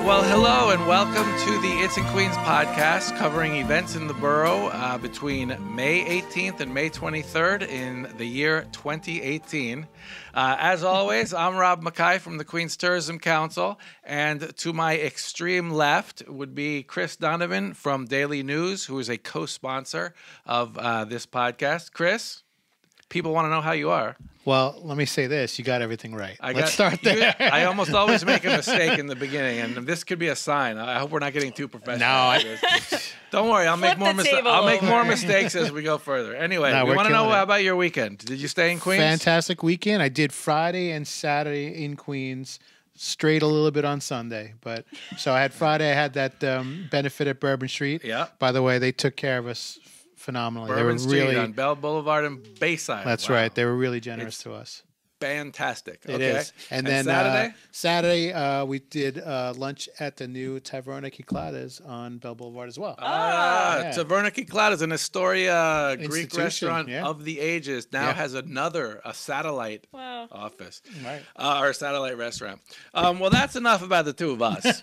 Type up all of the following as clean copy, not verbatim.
Well, hello and welcome to the It's in Queens podcast covering events in the borough between May 18th and May 23rd in the year 2018. As always, I'm Rob Mackay from the Queens Tourism Council, and to my extreme left would be Chris Donovan from Daily News, who is a co-sponsor of this podcast. Chris, people want to know how you are. Well, let me say this. You got everything right. Let's start there. I almost always make a mistake in the beginning, and this could be a sign. I hope we're not getting too professional. Don't worry. I'll make more mistakes as we go further. Anyway, we want to know about your weekend. Did you stay in Queens? Fantastic weekend. I did Friday and Saturday in Queens. Strayed a little bit on Sunday. So I had Friday. I had that benefit at Bourbon Street. Yeah. By the way, they took care of us phenomenally. Bourbon Street on Bell Boulevard and Bayside. That's right. They were really generous to us. Fantastic. It is. And then Saturday, we did lunch at the new Taverna Quicladas on Bell Boulevard as well. Taverna Quicladas, an Astoria Greek restaurant of the ages, now has a satellite office, or a satellite restaurant. Well, that's enough about the two of us.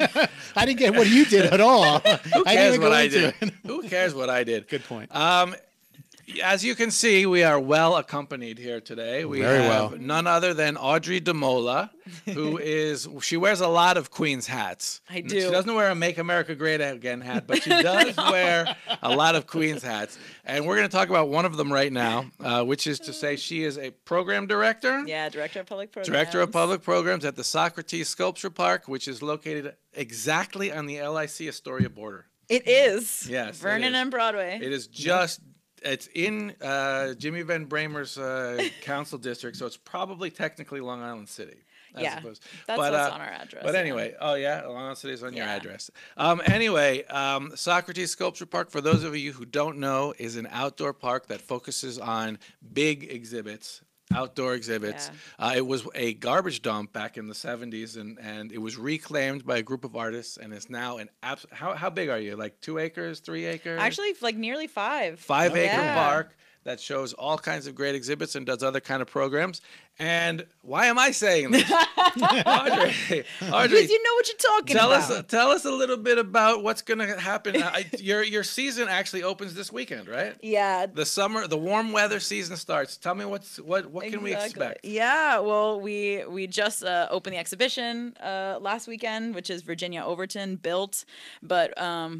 I didn't get what you did at all. Who cares what I did? Who cares what I did? Good point. As you can see, we are well accompanied here today. We have none other than Audrey Dimola, she wears a lot of Queens hats. I do. She doesn't wear a Make America Great Again hat, but she does wear a lot of Queens hats. And we're going to talk about one of them right now, which is to say she is a program director. Yeah, Director of Public Programs. Director of Public Programs at the Socrates Sculpture Park, which is located exactly on the LIC Astoria border. It is. Yes. Vernon and Broadway. It is just... It's in Jimmy Van Bramer's council district, so it's probably technically Long Island City. That's what's on our address. But anyway, Long Island City is on your address. Socrates Sculpture Park, for those of you who don't know, is an outdoor park that focuses on big exhibits. Outdoor exhibits. Yeah. It was a garbage dump back in the 70s, and it was reclaimed by a group of artists, and it's now an how big are you? Like 2 acres, 3 acres? Actually, like nearly 5. 5-acre park that shows all kinds of great exhibits and does other kind of programs. And why am I saying this? Audrey, because you know what you're talking about. Tell us a little bit about what's going to happen. Your season actually opens this weekend, right? Yeah. The warm weather season starts. Tell me what can we expect? Yeah, well, we just opened the exhibition last weekend, which is Virginia Overton built. But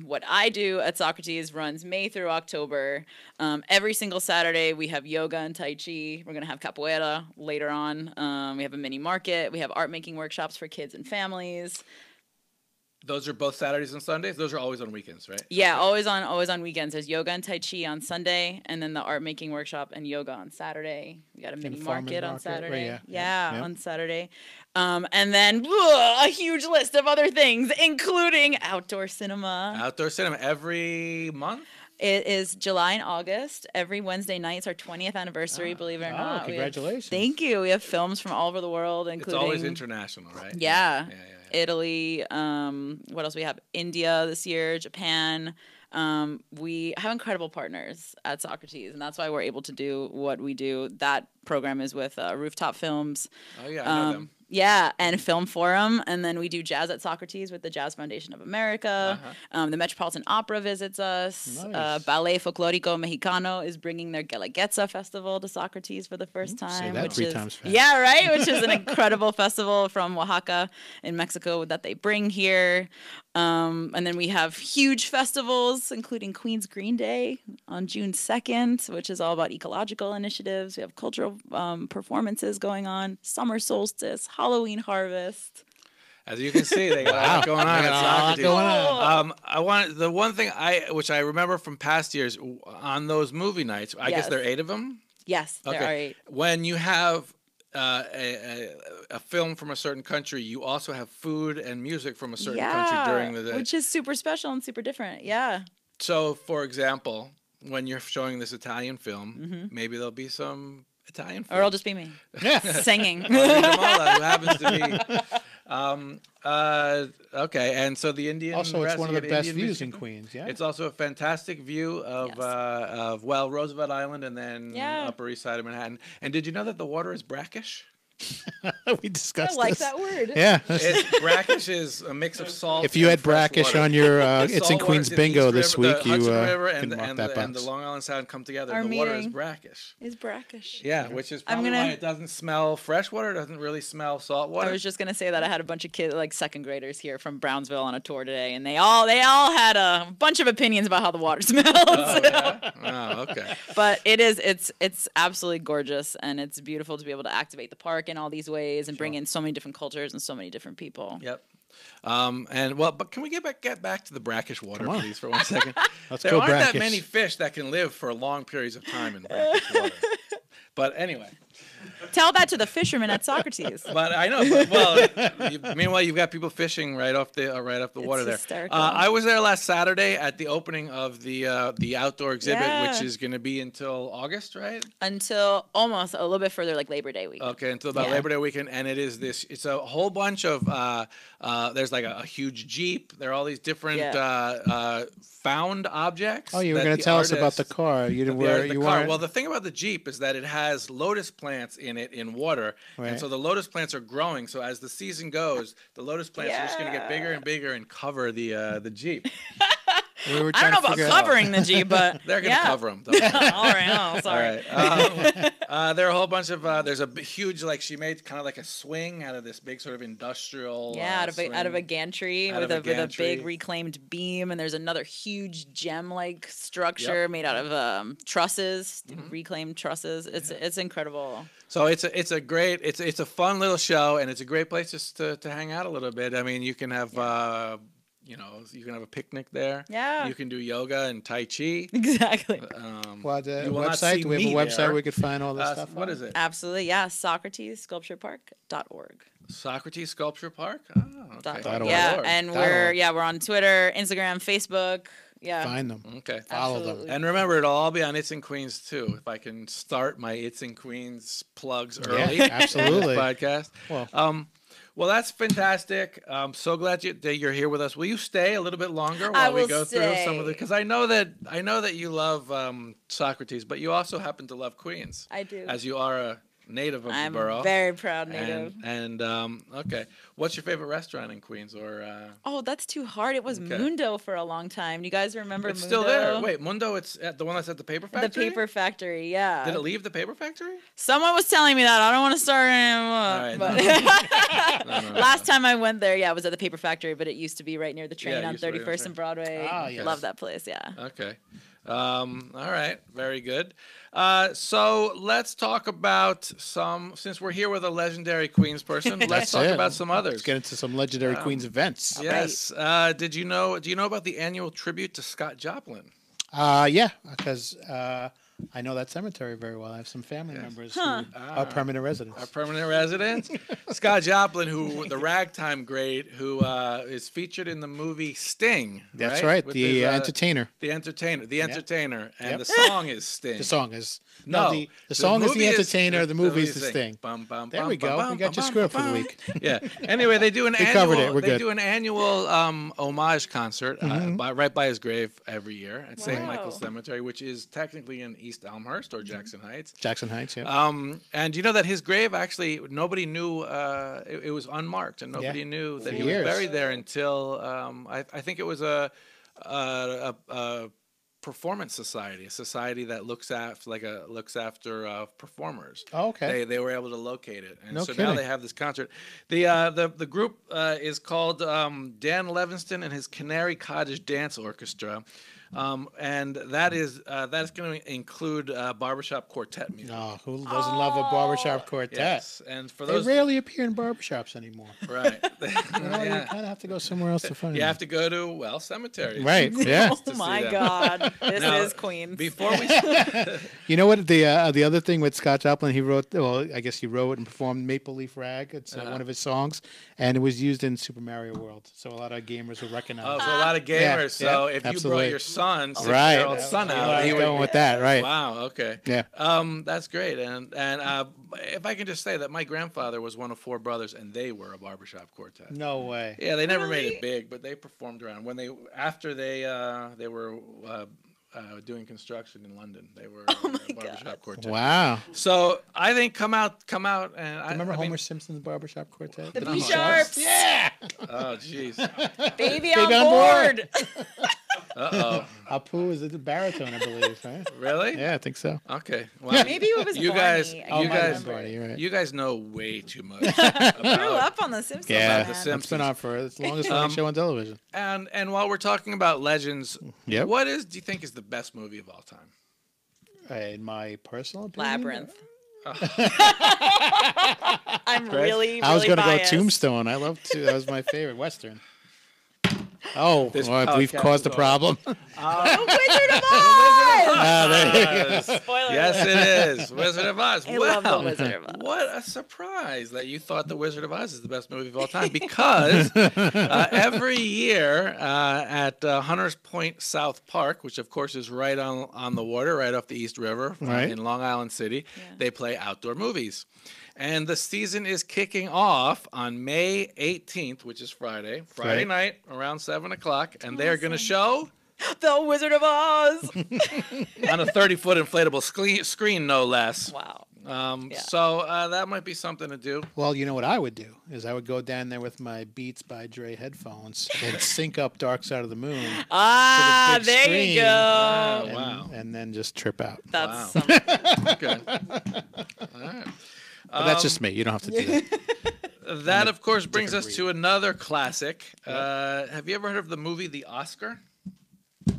what I do at Socrates runs May through October. Every single Saturday we have yoga and Tai Chi. We're going to have capoeira later on. We have a mini market. We have art making workshops for kids and families. Those are both Saturdays and Sundays? Those are always on weekends, right? Yeah, always on weekends. There's yoga and Tai Chi on Sunday, and then the art making workshop and yoga on Saturday. We got a mini market on Saturday. Right, on Saturday. And then a huge list of other things, including outdoor cinema. Outdoor cinema every month? It is July and August. Every Wednesday night. It's our 20th anniversary, believe it or not. Congratulations. Thank you. We have films from all over the world, including... It's always international, right? Yeah. Italy. What else we have? India this year, Japan. We have incredible partners at Socrates, and that's why we're able to do what we do. That program is with Rooftop Films. Oh, yeah, I know them. Yeah, and Film Forum, and then we do Jazz at Socrates with the Jazz Foundation of America. The Metropolitan Opera visits us. Nice. Ballet Folklorico Mexicano is bringing their Guelaguetza festival to Socrates for the first time. Say that 3 times fast. Yeah, right? Which is an incredible festival from Oaxaca in Mexico that they bring here. And then we have huge festivals, including Queen's Green Day on June 2nd, which is all about ecological initiatives. We have cultural performances going on, summer solstice, Halloween harvest. As you can see, they got a lot going on at Socrates. The one thing which I remember from past years on those movie nights, I guess there are 8 of them? Yes, there are 8. When you have a film from a certain country, you also have food and music from a certain country during the day. Which is super special and super different, yeah. So, for example, when you're showing this Italian film, maybe there'll be some Italian food. Or it'll just be me singing. Audrey Dimola, who happens to be... okay, and so the Indian... Also, it's one of the best views in Queens, yeah? It's also a fantastic view of Roosevelt Island and then Upper East Side of Manhattan. And did you know that the water is brackish? We discussed I like this. that word. Yeah. Brackish is a mix of salt. If you and had fresh brackish water. on your The It's in salt water, Queens the bingo East this River, week, the you Hudson River can and, mark and, that the, box. and the Long Island Sound come together. Our The water is meeting brackish. is brackish. Yeah, which is I'm probably gonna- why it doesn't smell fresh water. It doesn't really smell salt water. I was just gonna say that I had a bunch of kids, like second graders here from Brownsville on a tour today, and they all had a bunch of opinions about how the water smells. Oh, yeah? Oh, okay. But it's absolutely gorgeous, and it's beautiful to be able to activate the park in all these ways and bring in so many different cultures and so many different people. Yep. But can we get back to the brackish water, Come on. please, for 1 second? Let's There go aren't that brackish. many fish that can live for long periods of time in brackish water. But anyway. Tell that to the fishermen at Socrates. But I know. Meanwhile, you've got people fishing right off the water there. hysterical. I was there last Saturday at the opening of the outdoor exhibit, Yeah. which is going to be until August, right? Until almost a little bit further, like Labor Day week. Okay, until about Yeah. Labor Day weekend, and it is this. It's a whole bunch of. There's like a huge Jeep. There are all these different found objects. Oh, you were that going the to tell us about the artists- car. You didn't the wear. art- the You car. weren't. Well, the thing about the Jeep is that it has lotus plants in it in water, Right. and so the lotus plants are growing. So as the season goes, the lotus plants are just going to get bigger and bigger and cover the Jeep. We were I don't trying know to about figure out- covering the Jeep, but They're going to yeah. cover them. All right, oh, sorry. All right. There are a whole bunch of. There's a huge, like she made kind of like a swing out of this big sort of industrial. Yeah, out of a swing. gantry Out with of a a gantry. big reclaimed beam, and there's another huge gem-like structure made out of trusses, reclaimed trusses. It's incredible. So it's a great it's a fun little show, and it's a great place just to hang out a little bit. I mean, you can have you can have a picnic there. Yeah. You can do yoga and tai chi. Exactly. Well, the You will not website. see Do we have me a website there. where we could find all this stuff? What on? is it? Absolutely, yeah. SocratesSculpturePark.org. Socrates Sculpture Park. Oh, okay. .org. Yeah, .org. and .org. we're on Twitter, Instagram, Facebook. Yeah. Find them. Okay. Follow Absolutely. them. And remember, it'll all be on It's in Queens too. If I can start my It's in Queens plugs early, Yeah, absolutely. in this podcast. Well, that's fantastic. I'm so glad that you're here with us. Will you stay a little bit longer while we will go through some of the? stay. Because I know that you love Socrates, but you also happen to love Queens. I do. As you are a native of I'm the borough. a very proud native. And okay, what's your favorite restaurant in Queens? Or Oh, that's too hard. It was Okay. Mundo for a long time. Do you guys remember it's Mundo? still there. Wait, Mundo. It's at the one that's at the Paper Factory. The Paper Factory, yeah. Did it leave the Paper Factory? Someone was telling me that. I don't want to start anymore. right, But No. last time I went there, yeah, it was at the Paper Factory, but it used to be right near the train Yeah, it on used to be right 31st there. and Broadway. Ah, yes. Love that place, yeah. Okay. All right. Very good. So let's talk about since we're here with a legendary Queens person, let's That's talk it. about some others. Let's get into some legendary Queens events. Yes. Do you know about the annual tribute to Scott Joplin? Yeah, because I know that cemetery very well. I have some family members who are permanent residents. Our permanent resident, Scott Joplin, the ragtime great, who is featured in the movie Sting. That's right. With The his, entertainer. The entertainer, and Yep. the song is Sting. The song is No, The song is movie the entertainer. The movie is the Sting. Sting. Bum, bum, There bum, we go. bum, We got bum, your script for the bum. week. Yeah. Anyway, they do an We annual. covered it. We're they good. do an annual homage concert right by his grave every year at St. Wow. Michael's Cemetery, which is technically in East Elmhurst or Jackson Heights. Jackson Heights, yeah. And you know that his grave actually nobody knew it was unmarked, and nobody Yeah. knew that For he years. was buried there until I think it was a performance society, a society that looks after performers. Oh, okay. They were able to locate it, and No so now kidding. they have this concert. The group is called Dan Levinston and his Canary Cottage Dance Orchestra. And that's going to include barbershop quartet music. No, who doesn't love a barbershop quartet? Yes, and for They those rarely appear in barbershops anymore. right, You kind of have to go somewhere else to find you them. have to go to cemeteries. Right, yeah. Oh to see my them. God. This Now, is Queens. Before we You know what? The other thing with Scott Joplin, he wrote. Well, I guess he wrote and performed "Maple Leaf Rag." It's one of his songs, and it was used in Super Mario World. So a lot of gamers will recognize. oh, it. for a lot of gamers. So yeah, if you absolutely. brought your son, Right. 6-year-old son I out, was he would going with that, right? Wow. Okay. Yeah. That's great. And if I can just say that my grandfather was one of 4 brothers, and they were a barbershop quartet. No way. Yeah, they never made Really? it big, but they performed around. After they were doing construction in London. They were Oh my a barbershop quartet. Wow. So I think come out, and Remember I mean, Homer Simpson's barbershop quartet? The No. B sharps. Yeah. oh jeez. Baby, Baby on on board. Uh Apu is a baritone, I believe, right? oh. Really? Yeah, I think so. Okay. Well, Maybe it was you Barney. guys, I you can't guys, remember. Barney, you're right. you guys know way too much Grew about. up on The Simpsons. Yeah, The man. Simpsons. it's been on for as long as running show on television. And while we're talking about legends, Yep. what do you think is the best movie of all time? In my personal opinion, Labyrinth. Oh. I'm Chris? really I was going to go Tombstone. I loved that was my favorite Western. Oh, This well, we've podcast caused a is problem. The Wizard of Oz. There you go. Spoiler Yes, alert. it is. Wizard of Oz. I Wow. love The Wizard of Oz. What a surprise that you thought The Wizard of Oz is the best movie of all time, because every year at Hunters Point South Park, which of course is right on the water, right off the East River Right. in Long Island City, Yeah. they play outdoor movies. And the season is kicking off on May 18th, which is Friday Right. night around 7 o'clock. And they are going to show The Wizard of Oz. on a 30-foot inflatable screen, no less. Wow. Yeah. So that might be something to do. Well, you know what I would do is I would go down there with my Beats by Dre headphones and sync up Dark Side of the Moon. Ah, big there screen. you go. Wow. and, Wow. and then just trip out. That's Wow. something. Good. All right. But that's just me. You don't have to do that. That, of course, brings different us to another classic. Have you ever heard of the movie The Oscar? No.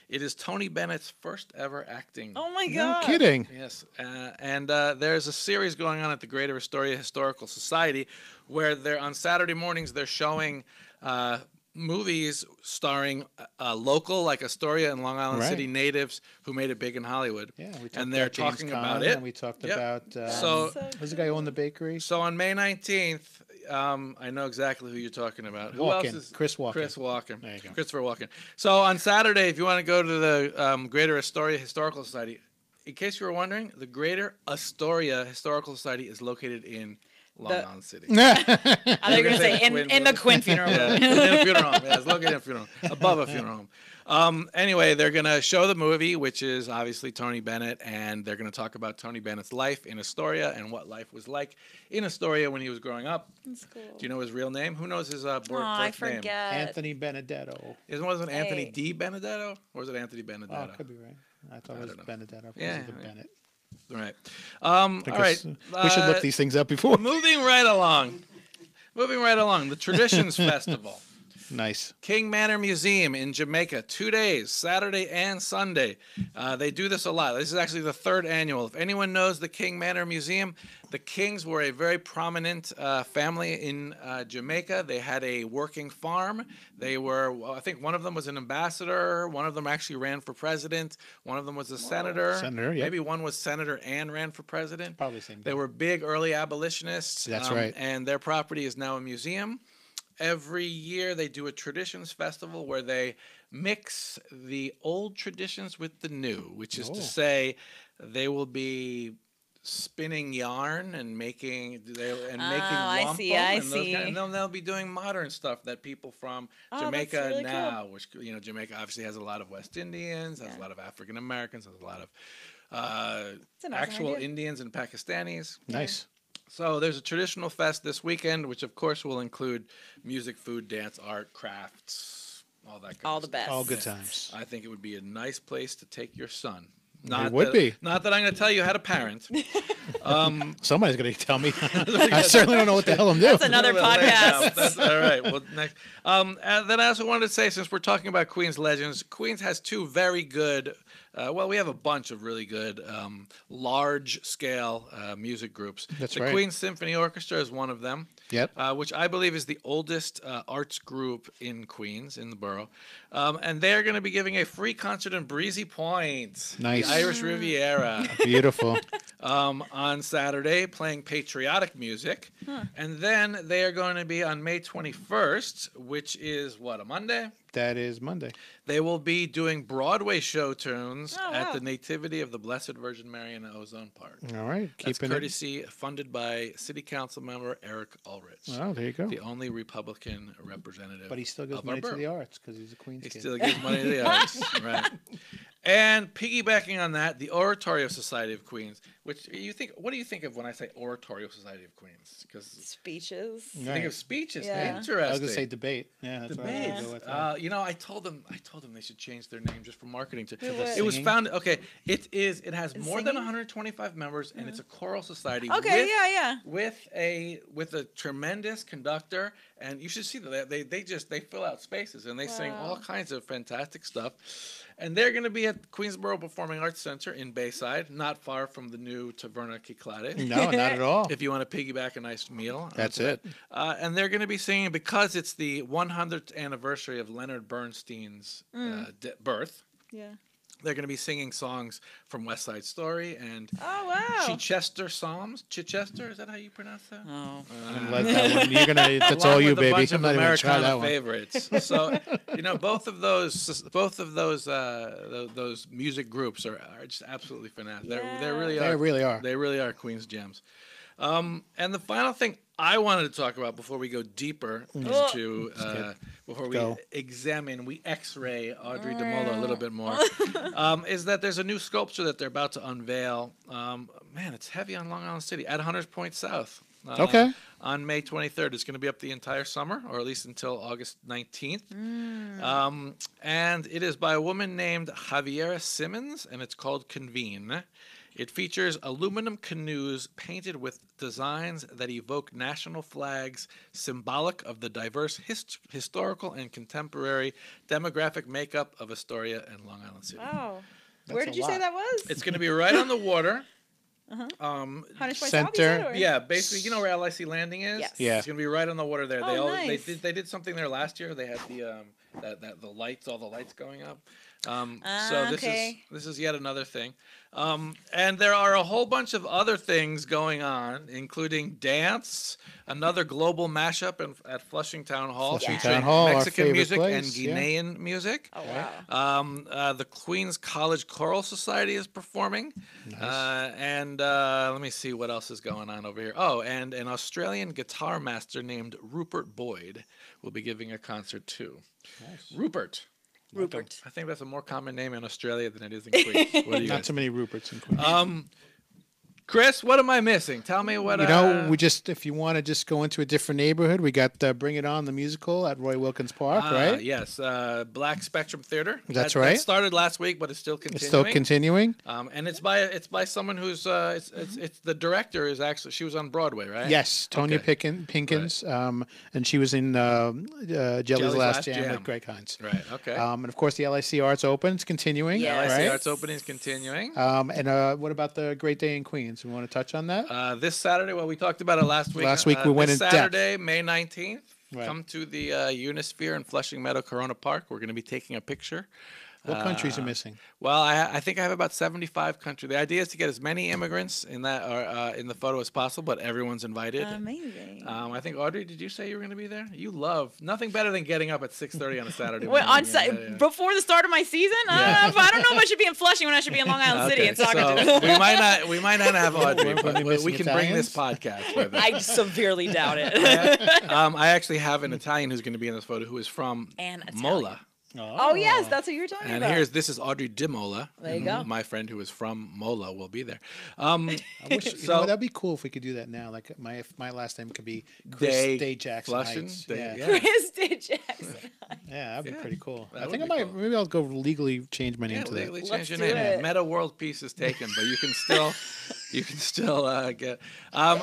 It is Tony Bennett's first ever acting. Oh my No god. kidding. Yes, and there's a series going on at the Greater Astoria Historical Society where they're on Saturday mornings they're showing movies starring local, like Astoria and Long Island Right. City natives who made it big in Hollywood. Yeah, we talked And they're about James talking Caan, about it. And we talked Yep. about So- who's the guy who owned the bakery? So on May 19th, I know exactly who you're talking about. Who Walken. else is Chris Walken. Chris Walken. There you go. Christopher Walken. So on Saturday, if you want to go to the Greater Astoria Historical Society, in case you were wondering, the Greater Astoria Historical Society is located in Long Island City. I thought you were going to say Quinn in the Quinn funeral. Yeah, home. in a funeral home. Yeah, it's located in a funeral home, above a funeral home. Anyway, they're going to show the movie, which is obviously Tony Bennett, and they're going to talk about Tony Bennett's life in Astoria and what life was like in Astoria when he was growing up. That's cool. Do you know his real name? Who knows his Oh, I birth name? forget. Anthony Benedetto. Wasn't Anthony Hey. D. Benedetto? Or was it Anthony Oh, Benedetto? could be right. I thought it was don't know. Benedetto. Yeah, The yeah. Bennett. Right. I All right. guess, we should look these things up before. Moving right along. The Traditions Festival. Nice. King Manor Museum in Jamaica, 2 days, Saturday and Sunday. They do this a lot. This is actually the third annual. If anyone knows the King Manor Museum, the Kings were a very prominent family in Jamaica. They had a working farm. They were, well, I think one of them was an ambassador. One of them actually ran for president. One of them was a senator. Senator, yep. Maybe one was senator and ran for president. Probably the same They thing. were big early abolitionists. That's right. And their property is now a museum. Every year they do a traditions festival where they mix the old traditions with the new, which is to Oh. say they will be spinning yarn and making I wampum see, I and those see. and then they'll be doing modern stuff that people from Oh, that's Jamaica really now, which Jamaica obviously has a lot of West Indians, has a Yeah. lot of African Americans, has a lot of It's an awesome actual idea. Indians and Pakistanis. Nice. So there's a traditional fest this weekend, which of course will include music, food, dance, art, crafts, all that kind All of the stuff. best. All good times. I think it would be a nice place to take your son. would be. Not that I'm going to tell you how to parent. Somebody's going to tell me. I certainly don't know what the hell I'm doing. That's another podcast. That's all right. Well, next. And then I also wanted to say, since we're talking about Queens legends, Queens has two very good. We have a bunch of really good large-scale music groups. That's the right. Queens Symphony Orchestra is one of them. Yep. Which I believe is the oldest arts group in Queens, in the borough. And they're going to be giving a free concert in Breezy Point, Nice. the Irish Riviera, Beautiful. on Saturday, playing patriotic music. And then they are going to be on May 21st, which is, what, a Monday? That is Monday. They will be doing Broadway show tunes Oh, at wow. the Nativity of the Blessed Virgin Mary in Ozone Park. All right. That's Keeping it. courtesy funded by City Council member Eric Ulrich, Oh, there you go. the only Republican representative. But he still gives of our money to borough. the arts because he's a Queens He kid. still gives money to the arts, right? And piggybacking on that, the Oratorio Society of Queens. Which you think? What do you think of when I say Oratorio Society of Queens? Because Speeches. you think of speeches. Yeah. Interesting. I was going to say debate. Yeah, that's what I was Debate. gonna go with. You know, I told them they should change their name just for marketing. Who would? It was Singing? founded. Okay, it has more than singing? 125 members, and it's a choral society. Okay, with, yeah. With a tremendous conductor, and you should see that they fill out spaces and they sing Wow. all kinds of fantastic stuff. And they're going to be at Queensboro Performing Arts Center in Bayside, not far from the new Taverna Cyclades. No, not at all. If you want to piggyback a nice meal. That's onto it. that. And they're going to be singing, because it's the 100th anniversary of Leonard Bernstein's birth. Yeah. They're going to be singing songs from West Side Story and Oh, wow. Chichester Psalms. Chichester, is that how you pronounce that? Oh. I'm gonna let that one. You're gonna. That's Along all you, with a baby. bunch I'm of not even gonna try that Americana one. favorites. So, both of those music groups are just absolutely fantastic. They really are. They really are. They really are Queen's gems. And the final thing I wanted to talk about before we go deeper into before we examine, we X-ray Audrey Dimola a little bit more, is that there's a new sculpture that they're about to unveil. Man, it's heavy on Long Island City at Hunters Point South. Okay. On May 23rd. It's going to be up the entire summer, or at least until August 19th. And it is by a woman named Javiera Simmons, and it's called Convene. It features aluminum canoes painted with designs that evoke national flags, symbolic of the diverse historical and contemporary demographic makeup of Astoria and Long Island City. Wow. That's Where a did you lot. say that was? It's going to be right on the water. Hunters Point South, you Center. said, or? Yeah, basically, you know where LIC Landing is? Yes. Yeah. It's gonna be right on the water there. Oh, nice. They did something there last year. They had the lights, all the lights going up. So okay. this is yet another thing. And there are a whole bunch of other things going on, including dance, another global mashup at Flushing Town Hall, Flushing featuring Town Hall, our Mexican favorite music place, and yeah. Guinean music. Oh, wow. The Queens College Choral Society is performing. And let me see what else is going on over here. Oh, and an Australian guitar master named Rupert Boyd will be giving a concert too. Nice. Rupert. Rupert. I think that's a more common name in Australia than it is in Queens. What do you Not guys? so many Ruperts in Queens. Chris, what am I missing? Tell me what. We just, if you want to just go into a different neighborhood, we got Bring It On, the musical at Roy Wilkins Park, right? Yes, Black Spectrum Theater. That's That right. started last week, but it's still continuing. It's still continuing. And it's by someone who's it's the director is actually, she was on Broadway, right? Yes, Tonya Okay. Pinkins, and she was in Jelly's Last Jam with Greg Hines. Right. Okay. And of course, the LIC Arts Open is continuing. Yes. LIC Right? Arts Opening is continuing. And what about the Great Day in Queens? We want to touch on that? This Saturday, well, we talked about it last week. Last week we went this in depth. Saturday, May 19th. Right. Come to the Unisphere in Flushing Meadow, Corona Park. We're going to be taking a picture. What countries are missing? Well, I think I have about 75 countries. The idea is to get as many immigrants in in the photo as possible, but everyone's invited. Amazing. I think, Audrey, did you say you were going to be there? You love nothing better than getting up at 6:30 on a Saturday Wait, morning. before the start of my season? Yeah. I don't know if I should be in Flushing when I should be in Long Island City in Socrates. So we might not have Audrey, We're but missing we can bring this Italians? podcast with us. I severely doubt it. I actually have an Italian who's going to be in this photo who is from And Italian. Mola. Oh, yes, that's what you were talking And about. this is Audrey Dimola. There you go. My friend who is from Mola will be there. I wish, So- that'd be cool if we could do that now. Like my last name could be Chris Day Jackson Flushing. Heights. Day- Yeah. Chris Day Jackson. Yeah, that'd be Yeah, pretty cool. that I would think I be might. cool. Maybe I'll go legally change my name Yeah, to that. legally change Let's your do name. it. Meta World Peace is taken, but you can still get.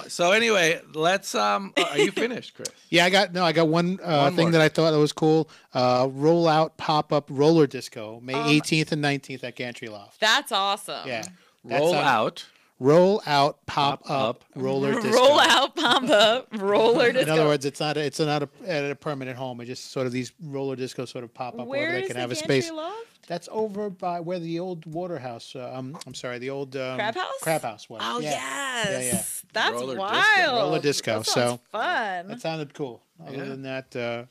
So anyway, let's. Are you finished, Chris? Yeah, I got one One thing more. that I thought that was cool. Roll out pop up roller disco, May 18th and 19th at Gantry Loft. That's awesome. Yeah, Roll out. roll out pop Pop up up. roller disco. Roll out, pump up, roller disco. In other words, it's not at a permanent home. It's just sort of these roller disco sort of pop up Where they is can the have a Gantry space. Loft? That's over by where the old water house. I'm sorry, the old Crab House? Crab House was. Oh, yeah. yes. Yeah. That's Roller disco. wild. Roller disco, That sounds fun. That sounded cool. Other Yeah. than that,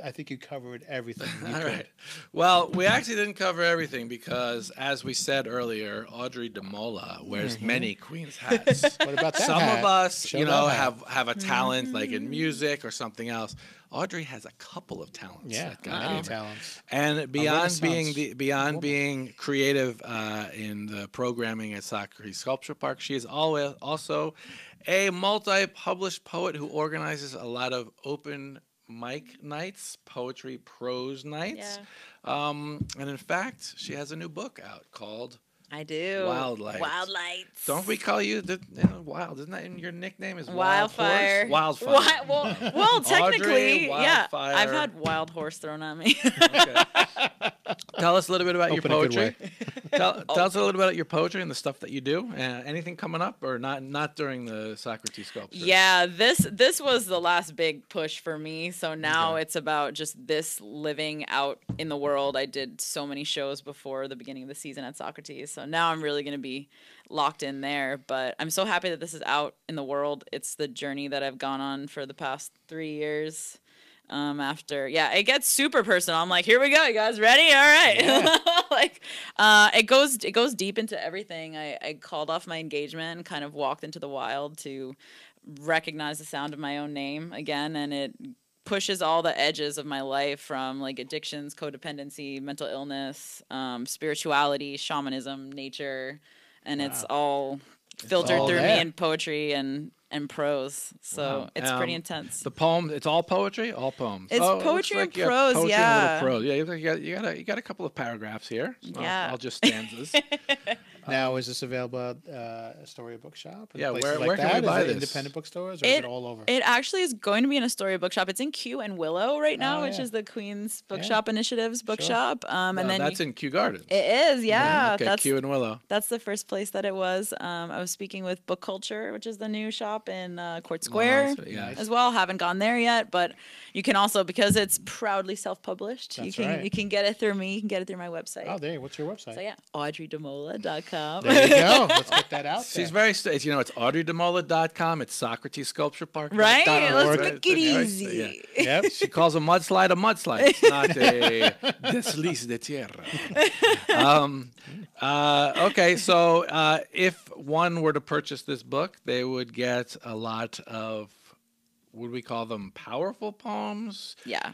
I think you covered everything. All right. Well, we actually didn't cover everything because, as we said earlier, Audrey Dimola wears many Queen's hats. What about that Some hat? of us, Show you that know, hat. have a talent like in music or something else. Audrey has a couple of talents. Yeah, that God many gave her. talents. And beyond woman. being creative in the programming at Socrates Sculpture Park, she is also a multi-published poet who organizes a lot of open mic nights, poetry prose nights. Yeah. And in fact, she has a new book out called I do. Wild Lights. Wild Lights. Don't we call you Wild? Isn't that in your nickname? Is Wildfire. Wild Horse? Wildfire. Well, technically, Audrey, yeah. Wildfire. I've had wild horse thrown at me. Okay. Tell us a little bit about your Open a good poetry. way. Tell us a little bit about your poetry and the stuff that you do. Anything coming up, or not during the Socrates sculpture? Yeah, this was the last big push for me. So now it's about just this living out in the world. I did so many shows before the beginning of the season at Socrates. So now I'm really going to be locked in there. But I'm so happy that this is out in the world. It's the journey that I've gone on for the past 3 years. It gets super personal. I'm like, here we go, you guys ready? All right. Yeah. It goes deep into everything. I called off my engagement and kind of walked into the wild to recognize the sound of my own name again, and it pushes all the edges of my life from like addictions, codependency, mental illness, spirituality, shamanism, nature, and it's all filtered all through there. me in poetry and prose. So Wow. it's pretty intense. The poem, it's all poetry, all poems. It's it looks poetry and like you have prose, poetry yeah. And a little prose. Yeah, you got a couple of paragraphs here. So Yeah. I'll just stanzas. Now, is this available at a storybook shop? And Yeah, places where like can we that? buy Is it this? independent bookstores, or is it all over? It actually is going to be in a storybook shop. It's in Kew and Willow right now, Oh, which yeah. is the Queen's Bookshop Initiative's bookshop. And No, then that's in Kew Gardens. it is, yeah. Okay, That's Kew and Willow. that's the first place that it was. I was speaking with Book Culture, which is the new shop in Court Square Yeah. as well. Haven't gone there yet, but you can also, because it's proudly self-published, That's you right. can get it through me. You can get it through my website. Oh, there. What's your website? So yeah, audreydimola.com. There you go. Let's get that out She's there. very, it's audreydimola.com. It's Socrates Sculpture Park. Right? Let's Right. make it Yeah. easy. Yep. She calls a mudslide. It's not a desliz de tierra. Okay, so if one were to purchase this book, they would get a lot of, would we call them powerful poems? Yeah.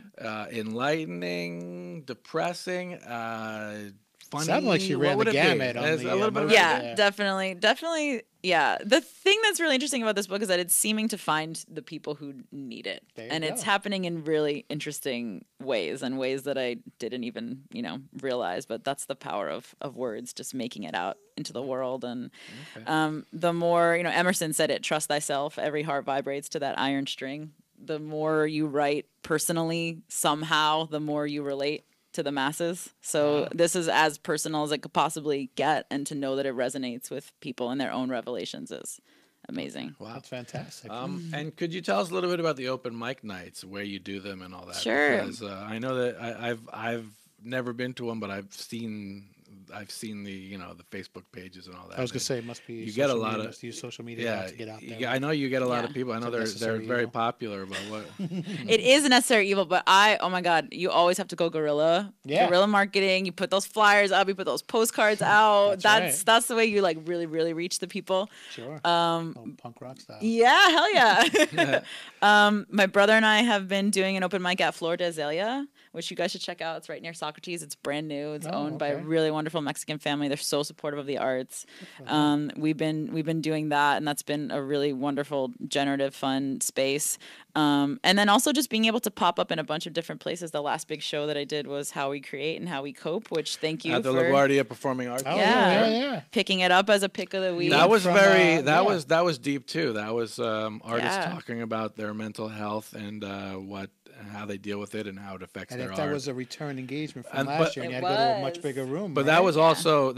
Enlightening, depressing, funny. Sounded like she ran What the would it be? gamut on There's the, a little bit of Yeah, Yeah. definitely. Yeah. The thing that's really interesting about this book is that it's seeming to find the people who need it. There you And it's go. happening in really interesting ways, and ways that I didn't even, realize. But that's the power of words, just making it out into the world. And the more, Emerson said it, trust thyself, every heart vibrates to that iron string. The more you write personally, somehow, the more you relate to the masses. So this is as personal as it could possibly get, and to know that it resonates with people and their own revelations is amazing. Wow. That's fantastic. And could you tell us a little bit about the open mic nights, where you do them and all that? Sure. Because I know that I've never been to them, but I've seen the the Facebook pages and all that. I was gonna say it must be. You get a lot of must use social media to get out there. I know you get a lot of Yeah. people. I know It's a they're necessary very evil. popular, but what? It is a necessary evil, but oh my God, you always have to go guerrilla. Yeah. Guerrilla marketing. You put those flyers up, you put those postcards out. That's right. That's the way you really, really reach the people. Sure. Punk rock style. Yeah, hell yeah. My brother and I have been doing an open mic at Flor de Azalea, which you guys should check out. It's right near Socrates. It's brand new. It's owned by a okay. really wonderful Mexican family. They're so supportive of the arts. We've been doing that, and that's been a really wonderful, generative, fun space. And then also just being able to pop up in a bunch of different places. The last big show that I did was How We Create and How We Cope, which thank you At the for LaGuardia Performing Arts. Oh, Yeah. yeah. picking it up as a pick of the week. That was From, very yeah. that was deep too. That was artists Yeah. talking about their mental health and how they deal with it and how it affects And their if art. that was a return engagement from And- last but- year, and you It had to go to a much was. bigger room. But right? that was also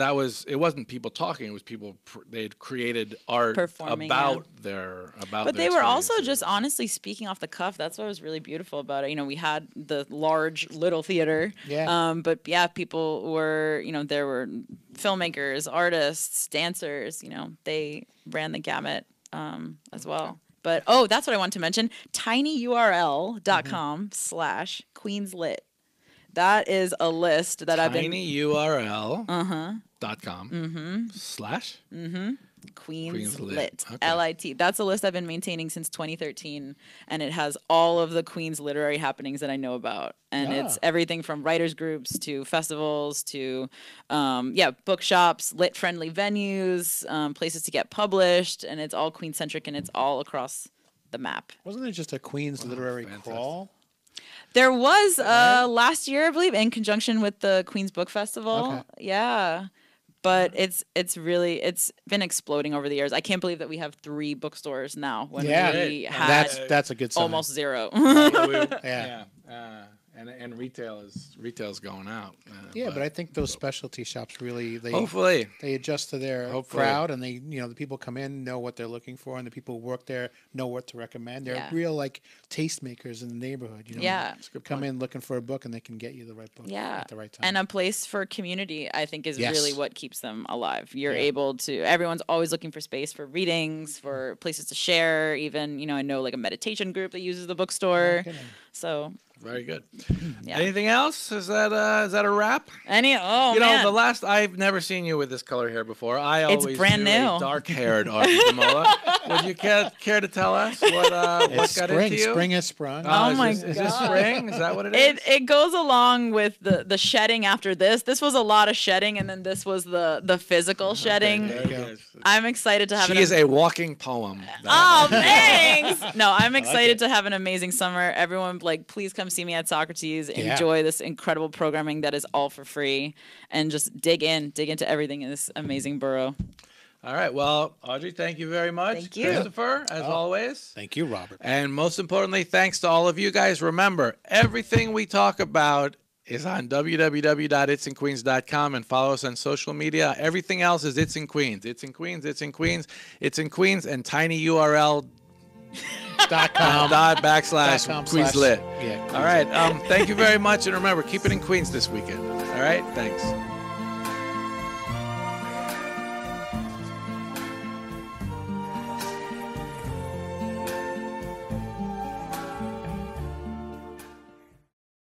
it wasn't people talking. It was people they'd created art Performing, about their about. But their they were also experiences. just honestly speaking off the cuff. That's what was really beautiful about it. We had the large little theater. Yeah. But yeah, people were, there were filmmakers, artists, dancers, they ran the gamut as well. But that's what I want to mention. tinyurl.com/queenslit. That is a list that I've been tinyurl.com slash Queenslit. Okay. LIT. That's a list I've been maintaining since 2013, and it has all of the Queens literary happenings that I know about. And it's everything from writers groups to festivals to bookshops, lit friendly venues, places to get published, and it's all Queen centric and it's all across the map. Wasn't it just a Queens literary crawl? There was last year, I believe, in conjunction with the Queens Book Festival. Okay. Yeah. But it's been exploding over the years. I can't believe that we have 3 bookstores now when we had that's a good sign. almost 0. And retail's going out. But I think those specialty shops really hopefully they adjust to their crowd, and they the people come in know what they're looking for, and the people who work there know what to recommend. They're real like tastemakers in the neighborhood. Come in looking for a book, and they can get you the right book at the right time. And a place for community, I think, is really what keeps them alive. You're able to. Everyone's always looking for space for readings, for places to share. Even I know like a meditation group that uses the bookstore. So. Very good. Anything else? Is that a wrap? Man. The last I've never seen you with this color hair before. I always brand new. Dark-haired Audrey Dimola. Would you care to tell us what got into you? Spring has sprung. God! Is this spring? Is that what it is? It goes along with the shedding after this. This was a lot of shedding, and then this was the physical shedding. I'm excited to have. She is a walking poem. Thanks. No, I'm excited to have an amazing summer. Everyone, please come see me at Socrates. Enjoy this incredible programming that is all for free, and just dig into everything in this amazing borough. All right. Well, Audrey, thank you very much. Thank you. Christopher, as always. Thank you, Robert. And most importantly, thanks to all of you guys. Remember, everything we talk about is on www.itsinqueens.com, and follow us on social media. Everything else is It's in Queens. It's in Queens. It's in Queens. It's in Queens, and tinyurl.com /Queenslit. All right. Thank you very much. And remember, keep it in Queens this weekend. All right. Thanks.